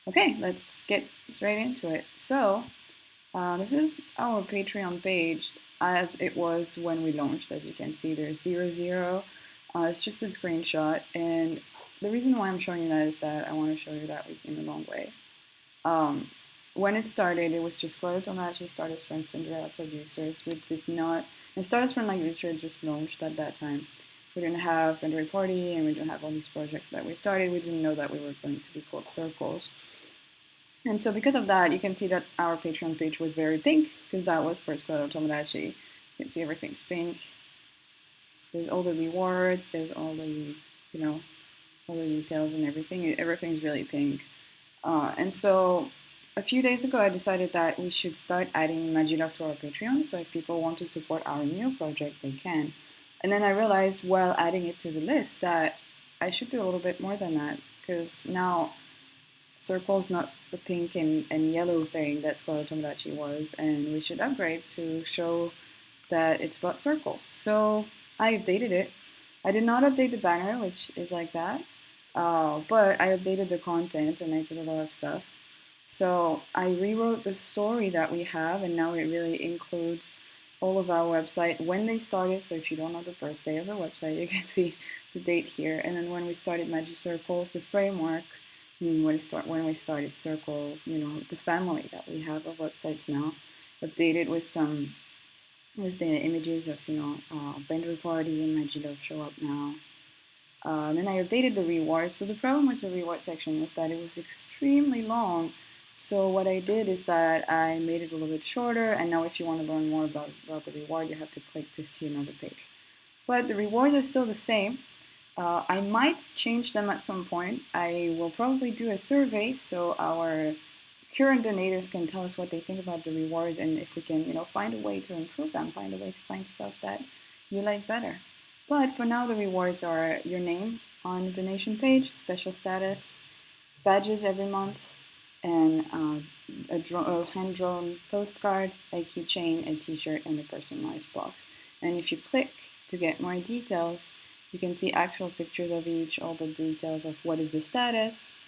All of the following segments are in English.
Okay, let's get straight into it. So, this is our Patreon page as it was when we launched. As you can see, there's 00. It's just a screenshot. And the reason why I'm showing you that is that I want to show you that we came a long way. Um, when it started, it was just Tomodachi started from Cinderella Producers. We did not, and Stars from like Richard just launched at that time. We didn't have Bandori Party and we didn't have all these projects that we started. We didn't know that we were going to be called Circles. And so because of that, you can see that our Patreon page was very pink because that was first Tomodachi. You can see everything's pink. There's all the rewards. There's all the, all the details and everything. Everything's really pink. And so a few days ago, I decided that we should start adding Magilove to our Patreon. So if people want to support our new project, they can. And then I realized while adding it to the list that I should do a little bit more than that because now Circle's not the pink and yellow thing that Square Tomodachi was, and we should upgrade to show that it's about circles. So I updated it. I did not update the banner, which is like that, but I updated the content and I did a lot of stuff. So I rewrote the story that we have, and now it really includes all of our website when they started. So if you don't know the birthday of the website, you can see the date here. And then when we started Magic Circles, the framework, and when we started Circles, the family that we have of websites now, updated with the images of Bandori Party and Magilove show up now. Then I updated the rewards. So the problem with the reward section was that it was extremely long. So what I did is that I made it a little bit shorter, and now if you want to learn more about the reward, you have to click to see another page. But the rewards are still the same. I might change them at some point. I will probably do a survey so our current donators can tell us what they think about the rewards and if we can, find a way to improve them, find a way to find stuff that you like better. But for now, the rewards are your name on the donation page, special status, badges every month, and a hand-drawn postcard, a keychain, a t-shirt, and a personalized box. And if you click to get more details, you can see actual pictures of each, all the details of what is the status,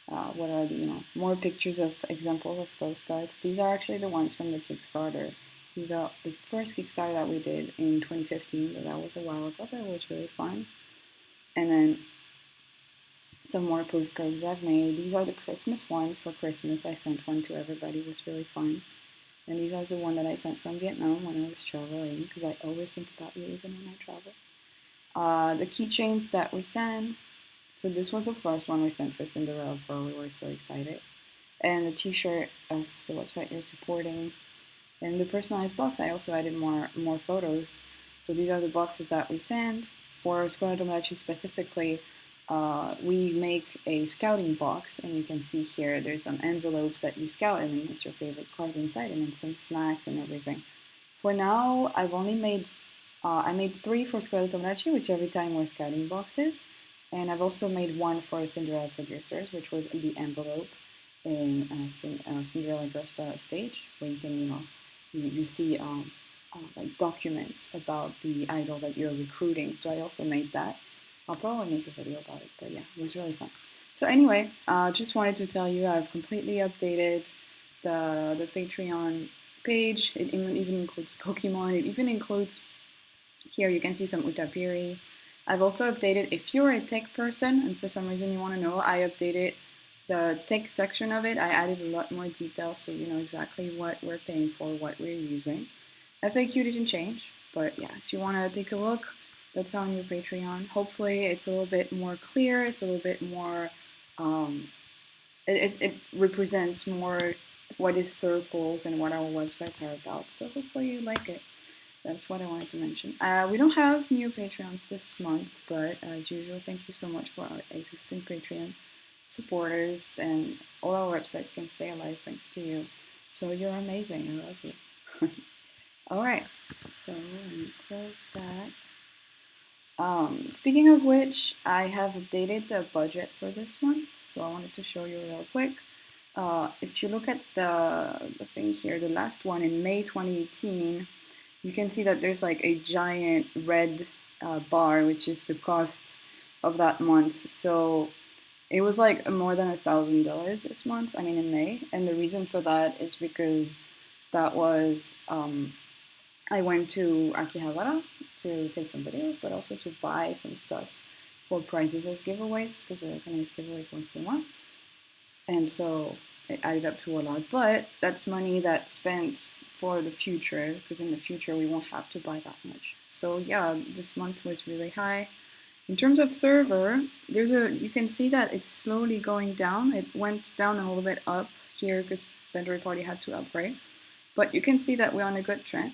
what are the, more pictures of examples of postcards. These are actually the ones from the Kickstarter. These are the first Kickstarter that we did in 2015, but that was a while ago, but it was really fun. And then some more postcards that I've made. These are the Christmas ones for Christmas. I sent one to everybody. It was really fun. And these are the one that I sent from Vietnam when I was traveling, because I always think about you even when I travel. The keychains that we sent. So this was the first one we sent for Cinderella Pro. We were so excited. And the t-shirt of the website you're supporting. And the personalized box, I also added more photos. So these are the boxes that we send. For Square Tomodachi specifically, we make a scouting box, and you can see here there's some envelopes that you scout, and then there's your favorite cards inside, and then some snacks and everything. For now, I've only made I made 3 for Square Tomodachi, which every time were scouting boxes, and I've also made 1 for Cinderella Producers, which was the envelope in Cinderella Girls stage, where you can you see like documents about the idol that you're recruiting. So I also made that. I'll probably make a video about it, but yeah, it was really fun. So anyway, just wanted to tell you I've completely updated the Patreon page. It even includes Pokemon. It even includes, here you can see some Utapiri. I've also updated, if you're a tech person and for some reason you want to know, I updated the tech section of it. I added a lot more details so you know exactly what we're paying for, what we're using. FAQ didn't change, but yeah, if you want to take a look, that's on your Patreon. Hopefully it's a little bit more clear, it's a little bit more, it represents more what is Circles and what our websites are about, so hopefully you like it. That's what I wanted to mention. We don't have new Patreons this month, but as usual, thank you so much for our existing Patreon supporters, and all our websites can stay alive thanks to you. So you're amazing, I love you. Alright, so let me close that. Speaking of which, I have updated the budget for this month, so I wanted to show you real quick. If you look at the thing here, the last one in May 2018, you can see that there's like a giant red bar, which is the cost of that month. So it was like more than $1,000 this month. I mean, in May, and the reason for that is because that was I went to Akihabara to take some videos, but also to buy some stuff for prizes as giveaways because we organize giveaways once a month, and so it added up to a lot. But that's money that's spent for the future because in the future we won't have to buy that much. So yeah, this month was really high. In terms of server, you can see that it's slowly going down. It went down a little bit up here because Bandori Party had to upgrade. But you can see that we're on a good trend.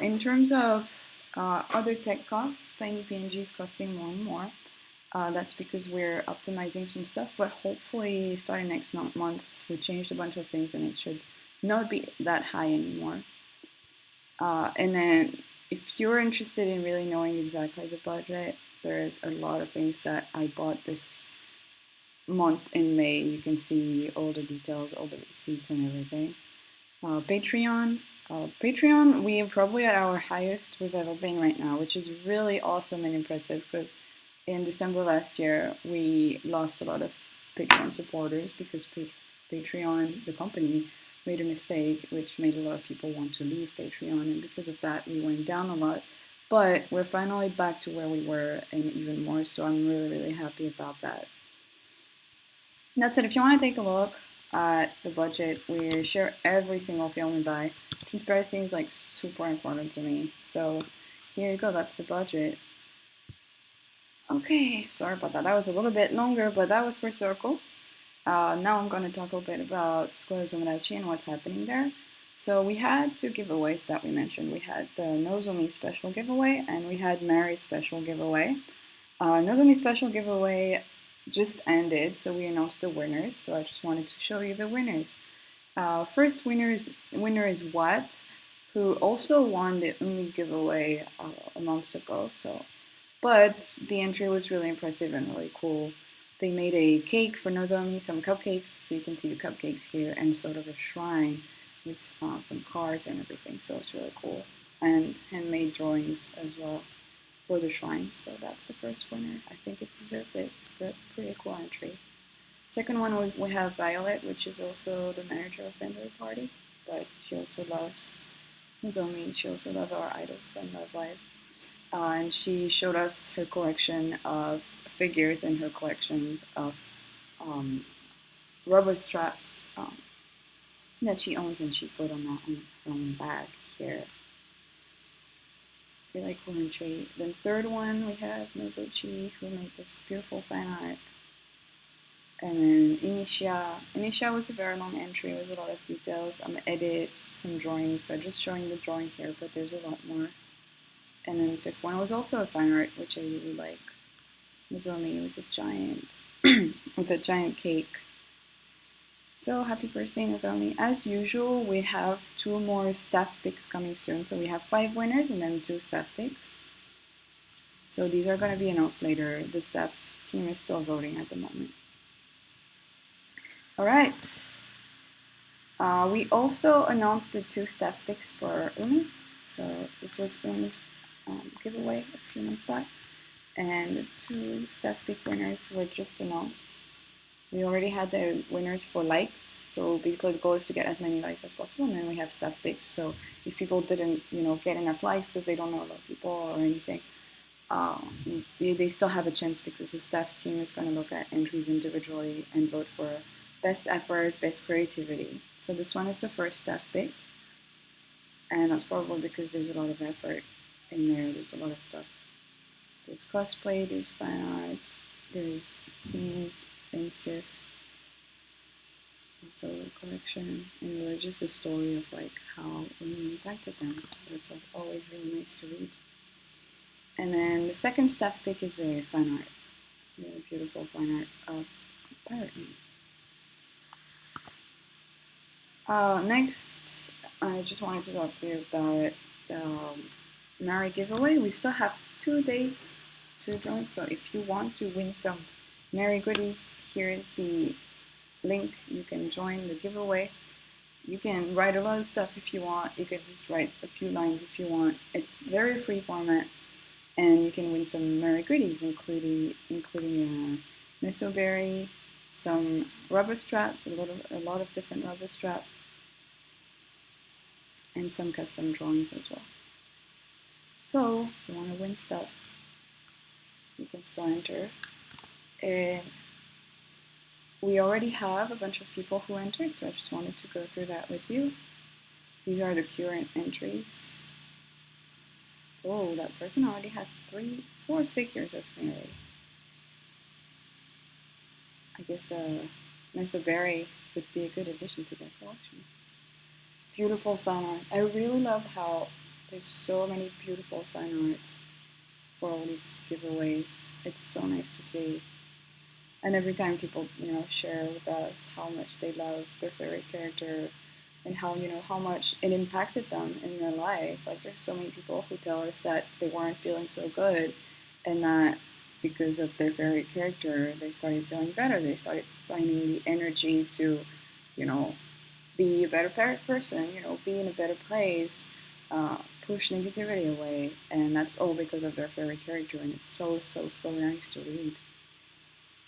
In terms of other tech costs, tiny PNG is costing more and more. That's because we're optimizing some stuff, but hopefully starting next month, we changed a bunch of things and it should not be that high anymore. And then if you're interested in really knowing exactly the budget, there's a lot of things that I bought this month in May. You can see all the details, all the receipts and everything. Patreon. Patreon, we are probably at our highest we've ever been right now, which is really awesome and impressive because in December last year, we lost a lot of Patreon supporters because Patreon, the company, made a mistake, which made a lot of people want to leave Patreon, and because of that, we went down a lot. But we're finally back to where we were, and even more, so I'm really, really happy about that. That said, if you want to take a look at the budget, we share every single film we buy. Transparency is like super important to me, so here you go, that's the budget. Okay, sorry about that. That was a little bit longer, but that was for circles. Now I'm going to talk a little bit about Square Tomodachi and what's happening there. So we had two giveaways that we mentioned. We had the Nozomi special giveaway and we had Mary's special giveaway. Nozomi special giveaway just ended, so we announced the winners. So I just wanted to show you the winners. First winner is Watt, who also won the Umi giveaway a month ago. But the entry was really impressive and really cool. They made a cake for Nozomi, some cupcakes, so you can see the cupcakes here, and sort of a shrine with some cards and everything, so it's really cool. And handmade drawings as well for the shrine, so that's the first winner. I think it deserved it. It's a pretty cool entry. Second one, we have Violet, which is also the manager of Bandori Party, but she also loves Nozomi, she also loves our idols from LoveLive. And she showed us her collection of figures and her collection of rubber straps that she owns, and she put on her own bag here. Really cool entry. Then third one, we have Nozochi, who made this beautiful fan art. And then Initia was a very long entry with a lot of details, some edits, some drawings. So I'm just showing the drawing here, but there's a lot more. And then the fifth one was also a fan art, which I really like. Nozomi was a giant, with a giant cake. So happy birthday, Nozomi. As usual, we have two more staff picks coming soon. So we have 5 winners and then 2 staff picks. So these are going to be announced later. The staff team is still voting at the moment. All right. We also announced the 2 staff picks for Umi. So this was Umi's giveaway a few months back, and the 2 staff pick winners were just announced. We already had the winners for likes, so basically the goal is to get as many likes as possible, and then we have staff picks. So if people didn't, get enough likes because they don't know a lot of people or anything, they still have a chance because the staff team is going to look at entries individually and vote for best effort, best creativity. So this one is the first staff pick, and that's probably because there's a lot of effort in there. There's a lot of stuff. There's cosplay, there's fan arts, there's teams, Sif, also the collection, and really just the story of how we impacted them. So it's always really nice to read. And then the second staff pick is a fan art, really beautiful fan art of Pirate Me. Next, I just wanted to talk to you about the Mary giveaway. We still have 2 days to join, so if you want to win some Mary goodies, here's the link. You can join the giveaway. You can write a lot of stuff if you want. You can just write a few lines if you want. It's very free format, and you can win some Mary goodies, including miso berry, some rubber straps, a lot of different rubber straps, and some custom drawings as well. So if you want to win stuff, you can still enter. And we already have a bunch of people who entered, so I just wanted to go through that with you. These are the current entries. Oh, that person already has 4 figures of Mary. I guess the miso berry would be a good addition to their collection. Beautiful fan art. I really love how there's so many beautiful fan arts for all these giveaways. It's so nice to see. And every time people, share with us how much they love their favorite character and how, how much it impacted them in their life. Like, there's so many people who tell us that they weren't feeling so good and that because of their favorite character, they started feeling better. They started finding the energy to, be a better person, be in a better place, push negativity away. And that's all because of their favorite character. And it's so, so, so nice to read.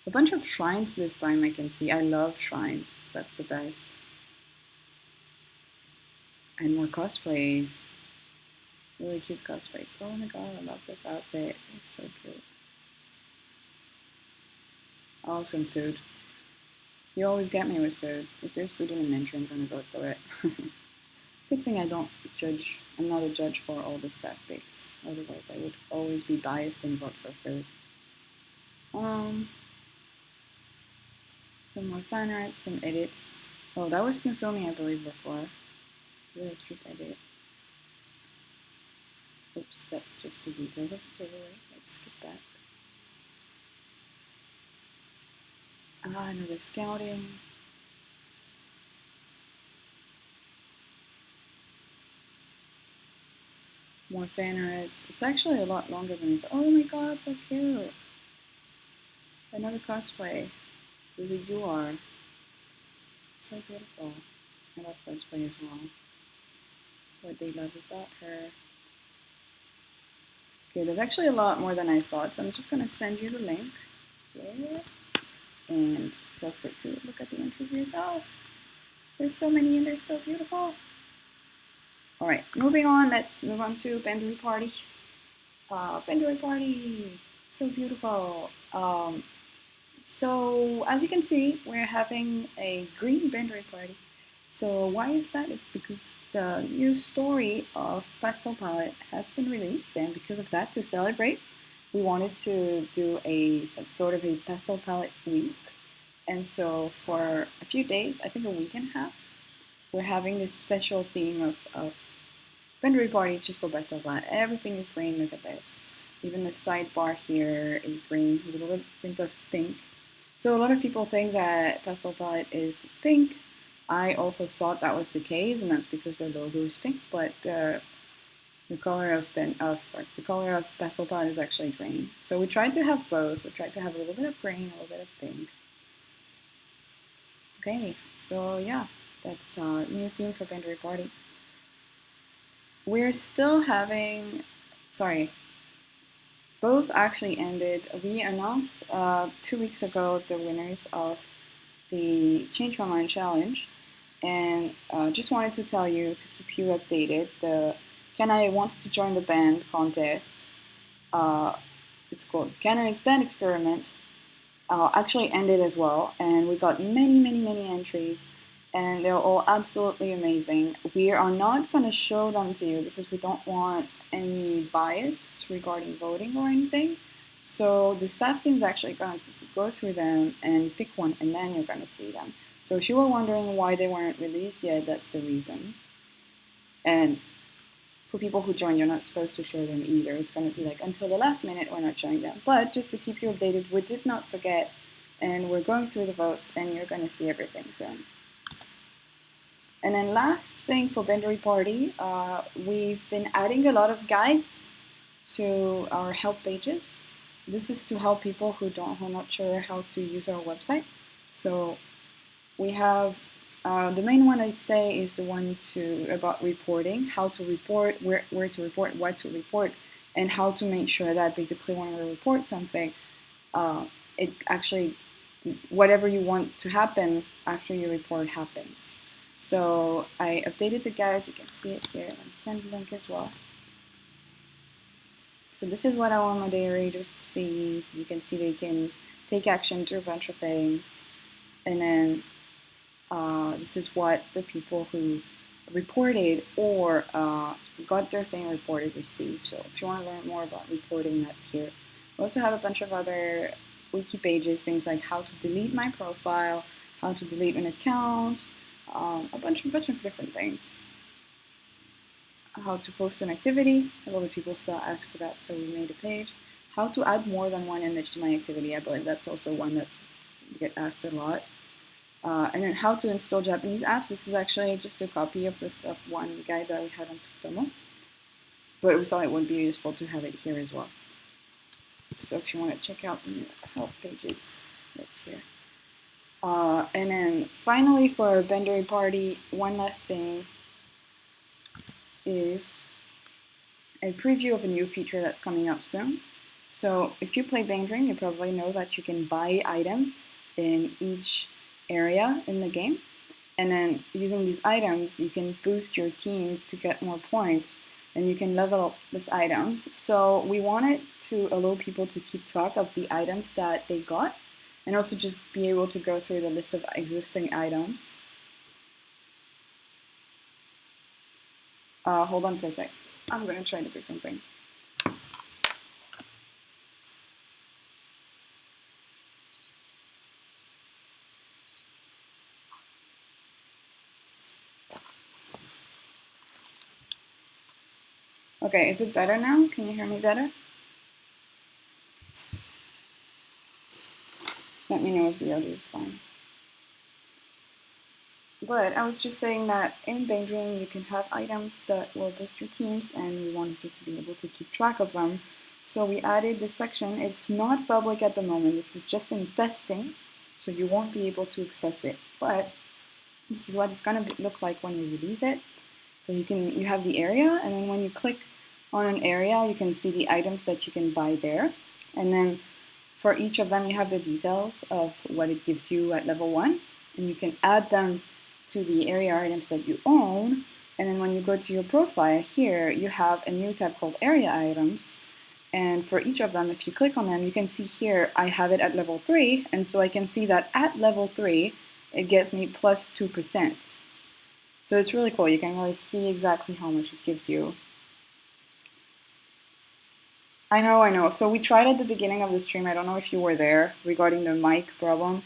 A bunch of shrines this time I can see. I love shrines. That's the best. And more cosplays. Really cute cosplays. Oh my god, I love this outfit. It's so cute. Oh, some food. You always get me with food. If there's food in an entry, I'm gonna vote for it. Good thing I don't judge. I'm not a judge for all the staff picks. Otherwise, I would always be biased and vote for food. Some more fan art, some edits. Oh, that was Nozomi, I believe, before. Really cute edit. Oops, that's just the details of the giveaway. Let's skip that. Another scouting. More fan arts. It's actually a lot longer than it's. Oh my god, so cute! Another cosplay with a UR. So beautiful. I love cosplay as well. What they love about her. Okay, there's actually a lot more than I thought, so I'm just gonna send you the link here. And feel free to look at the entries yourself. There's so many and they're so beautiful. Alright, moving on, let's move on to Bandori Party. Bandori Party, so beautiful. So as you can see, we're having a green Bandori Party. So why is that? It's because the new story of Pastel Palette has been released, and because of that, to celebrate, we wanted to do some sort of a Pastel Palette week. And so for a few days, I think a week and a half, we're having this special theme of Bandori Party just for Pastel Palette. Everything is green, look at this. Even the sidebar here is green with a little tint of pink. So a lot of people think that Pastel Palette is pink. I also thought that was the case, and that's because their logo is pink, but the color of Pastel Palette is actually green. So we tried to have both. We tried to have a little bit of green, a little bit of pink. Okay, so yeah, that's a new theme for Bandori Party. We're still having, both actually ended. We announced 2 weeks ago the winners of the Change My Mind Challenge, and just wanted to tell you to keep you updated. The Kanai Wants to Join the Band contest, it's called Kanai's Band Experiment, actually ended as well, and we got many entries, and they're all absolutely amazing. We are not going to show them to you because we don't want any bias regarding voting or anything. So the staff team is actually going to go through them and pick one, and then you're going to see them. So if you were wondering why they weren't released yet, that's the reason. And for people who join, you're not supposed to show them either. It's going to be like until the last minute we're not showing them. But just to keep you updated, we did not forget, and we're going through the votes, and you're going to see everything soon. And then last thing for Bandori Party, we've been adding a lot of guides to our help pages. This is to help people who are not sure how to use our website. So we have the main one, I'd say, is the one about reporting, how to report, where to report, what to report, and how to make sure that basically when we report something, it actually, whatever you want to happen after you report happens. So I updated the guide. You can see it here. I'll send the link as well. So this is what I want my diary just to see. You can see they can take action to a bunch of things. And then this is what the people who reported or got their thing reported received. So if you want to learn more about reporting, that's here. We also have a bunch of other wiki pages, things like how to delete my profile, how to delete an account, a bunch of different things. How to post an activity. A lot of people still ask for that, so we made a page. How to add more than one image to my activity. I believe that's also one that's get asked a lot. And then how to install Japanese apps. This is actually just a copy of one guide that we had on Tsukutomo. But we thought it would be useful to have it here as well. So if you want to check out the help pages, that's here. And then finally for Bandori Party, one last thing is a preview of a new feature that's coming up soon. So if you play Bang Dream, you probably know that you can buy items in each area in the game. And then using these items, you can boost your teams to get more points, and you can level up these items. So we wanted to allow people to keep track of the items that they got, and also just be able to go through the list of existing items. Hold on for a sec. I'm going to try to do something. Okay, is it better now? Can you hear me better? Let me know if the audio is fine. But I was just saying that in Bang Dream you can have items that will boost your teams, and we wanted you to be able to keep track of them. So we added this section. It's not public at the moment. This is just in testing, so you won't be able to access it. But this is what it's going to look like when we release it. So you have the area, and then when you click on an area, you can see the items that you can buy there. And then for each of them, you have the details of what it gives you at level 1, and you can add them to the area items that you own. And then when you go to your profile here, you have a new tab called area items. And for each of them, if you click on them, you can see here, I have it at level 3. And so I can see that at level 3, it gets me plus 2%. So it's really cool. You can really see exactly how much it gives you. I know. So we tried at the beginning of the stream. I don't know if you were there regarding the mic problem.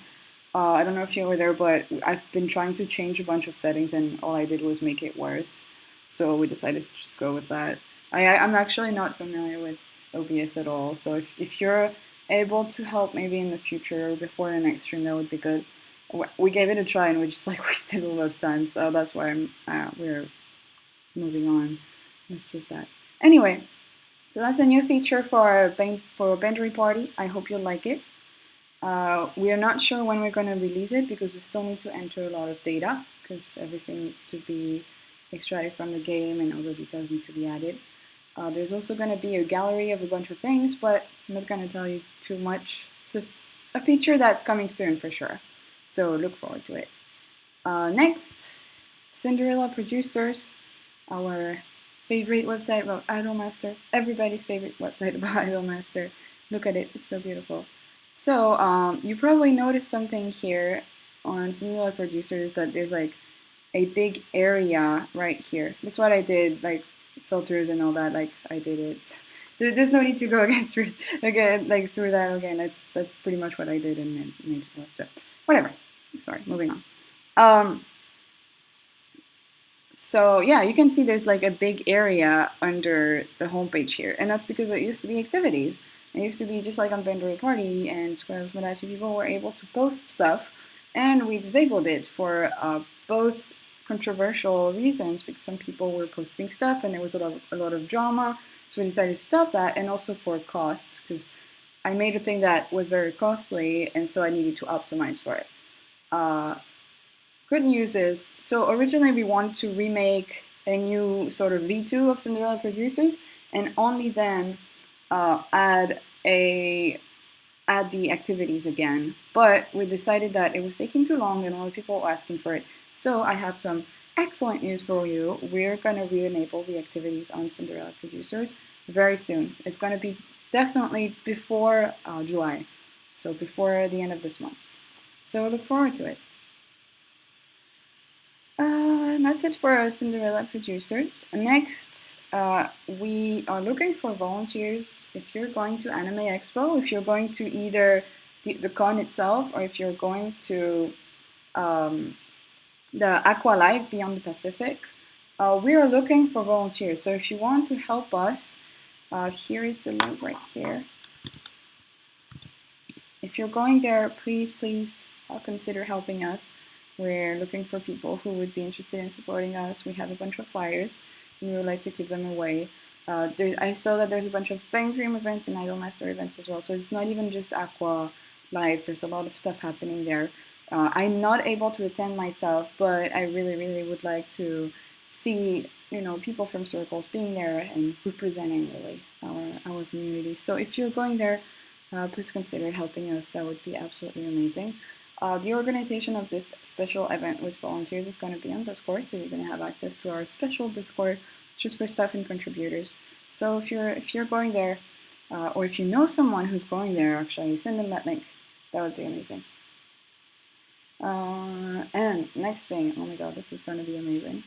I don't know if you were there, but I've been trying to change a bunch of settings, and all I did was make it worse. So we decided to just go with that. I'm actually not familiar with OBS at all. So if you're able to help maybe in the future or before the next stream, that would be good. We gave it a try, and we just wasted a lot of time. So that's why we're moving on. It's just that. Anyway, so that's a new feature for Bandori Party. I hope you'll like it. We are not sure when we're going to release it because we still need to enter a lot of data because everything needs to be extracted from the game and all the details need to be added. There's also going to be a gallery of a bunch of things, but I'm not going to tell you too much. It's a feature that's coming soon for sure, so look forward to it. Next, Cinderella Producers, our favorite website about Idolmaster, everybody's favorite website about Idolmaster. Look at it, it's so beautiful. So you probably noticed something here on Cinderella Producers that there's like a big area right here. That's what I did, like filters and all that. Like I did it. There's no need to go through that again. That's pretty much what I did and made it work. So whatever. Sorry, moving on. So yeah, you can see there's like a big area under the homepage here, and that's because it used to be activities. It used to be just like on Bandori Party and Square Tomodachi, people were able to post stuff, and we disabled it for both controversial reasons, because some people were posting stuff and there was a lot of drama, so we decided to stop that, and also for cost, because I made a thing that was very costly, and so I needed to optimize for it. Good news is, so originally we wanted to remake a new sort of V2 of Cinderella Producers, and only then add a add the activities again, but we decided that it was taking too long and a lot of people were asking for it. So I have some excellent news for you. We're going to re-enable the activities on Cinderella Producers very soon. It's going to be definitely before July, so before the end of this month. So look forward to it. And that's it for Cinderella Producers. Next, we are looking for volunteers. If you're going to Anime Expo, if you're going to either the con itself, or if you're going to the LoveLive Beyond the Pacific, we are looking for volunteers. So if you want to help us, here is the link right here. If you're going there, please consider helping us. We're looking for people who would be interested in supporting us. We have a bunch of flyers, and we would like to give them away. I saw that there's a bunch of Bang Dream events and Idolmaster events as well, so it's not even just Aqua Live. There's a lot of stuff happening there. I'm not able to attend myself, but I really would like to see people from circles being there and representing really our community. So if you're going there, please consider helping us. That would be absolutely amazing. The organization of this special event with volunteers is going to be on Discord, so you're going to have access to our special Discord just for staff and contributors. So if you're going there, or if you know someone who's going there, actually send them that link. That would be amazing. And next thing, oh my god, this is going to be amazing.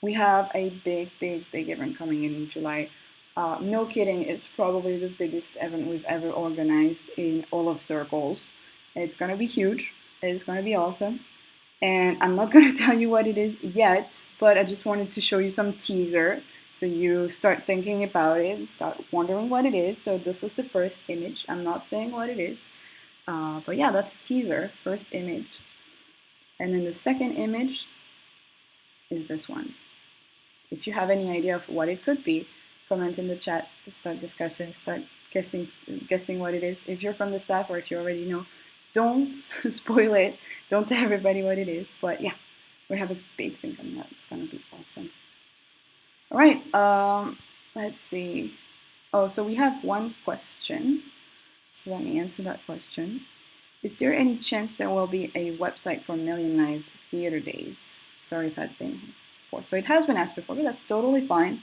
We have a big event coming in July. No kidding, it's probably the biggest event we've ever organized in all of Circles. It's going to be huge. It's going to be awesome. And I'm not going to tell you what it is yet, but I just wanted to show you some teaser so you start thinking about it and start wondering what it is. So this is the first image. I'm not saying what it is. But yeah, that's a teaser, first image. And then the second image is this one. If you have any idea of what it could be, comment in the chat, start discussing, start guessing what it is. If you're from the staff or if you already know, don't spoil it. Don't tell everybody what it is. But yeah, we have a big thing coming up. It's going to be awesome. All right, let's see. Oh, so we have one question. So let me answer that question. Is there any chance there will be a website for Million Live Theater Days? Sorry if I've been asked before. So it has been asked before, but that's totally fine.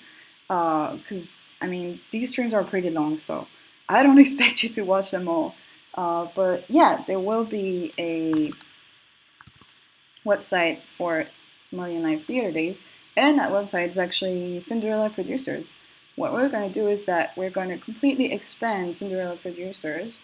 Because, I mean, these streams are pretty long, so I don't expect you to watch them all. But yeah, there will be a website for Million Live Theater Days, and that website is actually Cinderella Producers. What we're going to do is that we're going to completely expand Cinderella Producers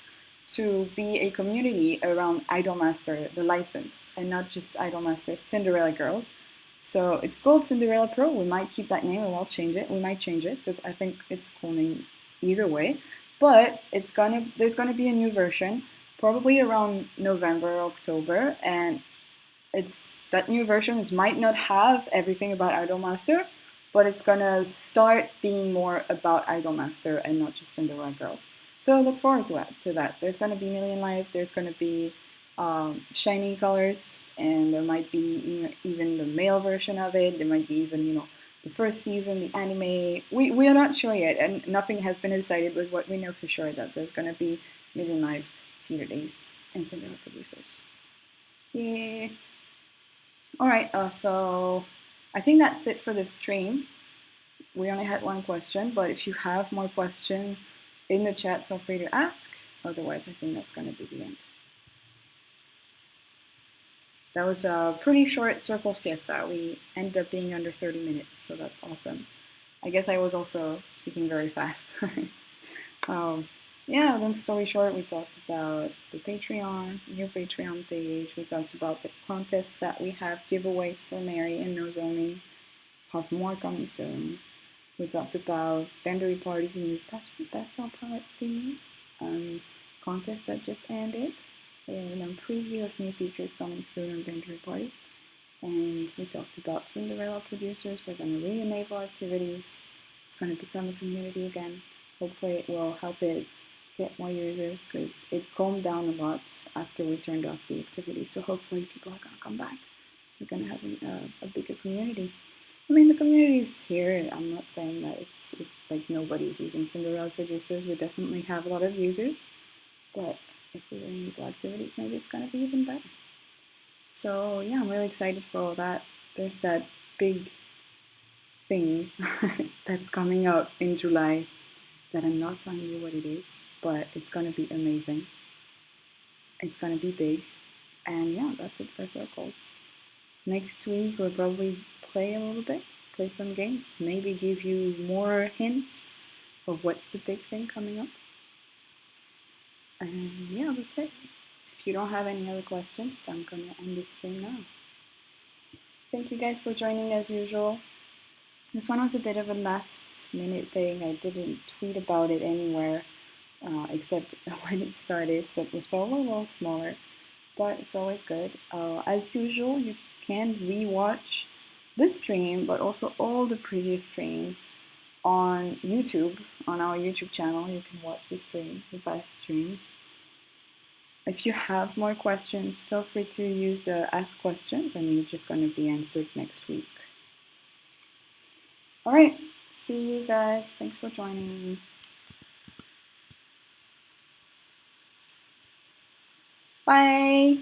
to be a community around Idolmaster, the license, and not just Idolmaster Cinderella Girls. So it's called Cinderella Pro. We might keep that name, or we'll change it. We might change it because I think it's a cool name either way. But there's gonna be a new version, probably around November, October, and that new version might not have everything about Idolmaster, but it's gonna start being more about Idolmaster and not just Cinderella Girls. So look forward to that. There's gonna be Million Live. There's gonna be shiny colors, and there might be even the male version of it. There might be even the first season, the anime. We are not sure yet, and nothing has been decided, but what we know for sure that there's going to be Million Live Theater Days and Cinderella Producers. Yeah. Alright, so I think that's it for this stream. We only had one question, but if you have more questions in the chat, feel free to ask. Otherwise, I think that's going to be the end. That was a pretty short circle siesta. We ended up being under 30 minutes, so that's awesome. I guess I was also speaking very fast. Yeah, long story short, we talked about the Patreon, new Patreon page. We talked about the contests that we have, giveaways for Mary and Nozomi. Have more coming soon. We talked about Bandori Party, the new pastel palette theme, contest that just ended. And a preview of new features coming soon on Bandori Party. And we talked about Cinderella Producers. We're going to re-enable activities. It's going to become a community again. Hopefully it will help it get more users because it calmed down a lot after we turned off the activity. So hopefully people are going to come back. We're going to have a bigger community. I mean, the community is here. I'm not saying that it's like nobody's using Cinderella Producers. We definitely have a lot of users. but if we enable activities, maybe it's gonna be even better. So yeah, I'm really excited for all that. There's that big thing that's coming out in July that I'm not telling you what it is, but it's gonna be amazing. It's gonna be big. And yeah, that's it for circles. Next week we'll probably play a little bit, play some games, maybe give you more hints of what's the big thing coming up. And yeah, that's it. If you don't have any other questions, I'm gonna end the stream now. Thank you guys for joining as usual. This one was a bit of a last minute thing. I didn't tweet about it anywhere except when it started, so it was probably a little smaller, but it's always good. As usual, you can rewatch this stream, but also all the previous streams on YouTube, on our YouTube channel. You can watch the stream, the past streams. If you have more questions, feel free to use the Ask Questions, and you're just going to be answered next week. All right, see you guys. Thanks for joining. Bye.